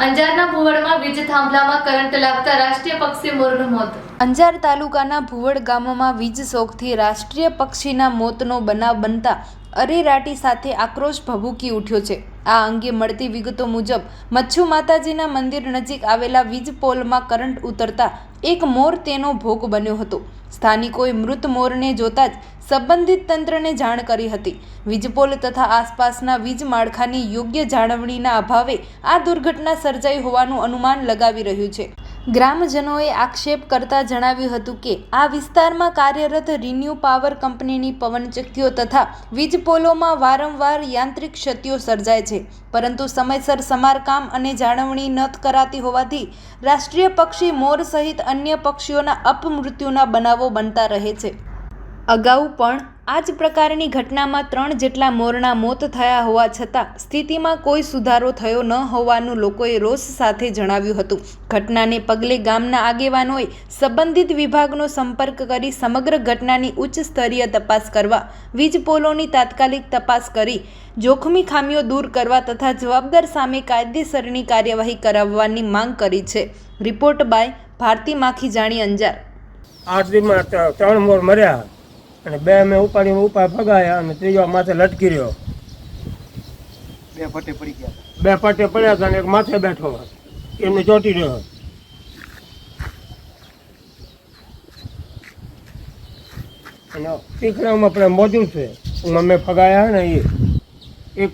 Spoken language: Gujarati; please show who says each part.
Speaker 1: અંજારના ભુવડમાં વીજ થાંભલામાં કરંટ લાગતા રાષ્ટ્રીય પક્ષી મોરનું મોત.
Speaker 2: અંજાર તાલુકાના ભુવડ ગામમાં વીજ શોકથી રાષ્ટ્રીય પક્ષીના મોતનો બનાવ બનતા અરેરાટી સાથે આક્રોશ ભભૂકી ઉઠ્યો છે. આ અંગે મળતી વિગતો મુજબ મચ્છુ માતાજીના મંદિર નજીક આવેલા વીજ પોલમાં કરંટ ઉતરતા એક મોર તેનો ભોગ બન્યો હતો. સ્થાનિકોએ મૃત મોરને જોતા જ સંબંધિત તંત્રને જાણ કરી હતી. વીજપોલ તથા આસપાસના વીજ માળખાની યોગ્ય જાળવણીના અભાવે આ દુર્ઘટના સર્જાઈ હોવાનું અનુમાન લગાવી રહ્યું છે. ગ્રામજનોએ આક્ષેપ કરતા જણાવ્યું હતું કે આ વિસ્તારમાં કાર્યરત રિન્યુ પાવર કંપનીની પવનચક્કીઓ તથા વીજપોલોમાં વારંવાર યાંત્રિક ક્ષતિઓ સર્જાય છે, પરંતુ સમયસર સમારકામ અને જાળવણી ન કરાતી હોવાથી રાષ્ટ્રીય પક્ષી મોર સહિત અન્ય પક્ષીઓના અપમૃત્યુના બનાવો બનતા રહે છે. અગાઉ પણ આ જ પ્રકારની ઘટનામાં 3 જેટલા મોરના મોત થયા હોવા છતાં સ્થિતિમાં કોઈ સુધારો થયો ન હોવાનું લોકોએ રોષ સાથે જણાવ્યું હતું. ઘટનાને પગલે ગામના આગેવાનોએ સંબંધિત વિભાગનો સંપર્ક કરી સમગ્ર ઘટનાની ઉચ્ચ સ્તરીય તપાસ કરવા, વીજ પોલોની તાત્કાલિક તપાસ કરી જોખમી ખામીઓ દૂર કરવા તથા જવાબદાર સામે કાયદેસરની કાર્યવાહી કરાવવાની માંગ કરી છે. Report by Bharti Makhijani, Anjar.
Speaker 3: 8 દિવસમાં 3 મોર મર્યા અને 2 મેં ઉપાડીને ઉપર ભગાયા અને ત્રીજો માથે લટકી રહ્યો.
Speaker 4: 2 પટ્ટે પડી ગયા.
Speaker 3: 2 પટ્ટે પડ્યા હતા અને એક માથે બેઠો એમને ચોંટી રહ્યો. અને ટીકરામાં આપણે મોજૂદ છે મેં ભગાયા ને એ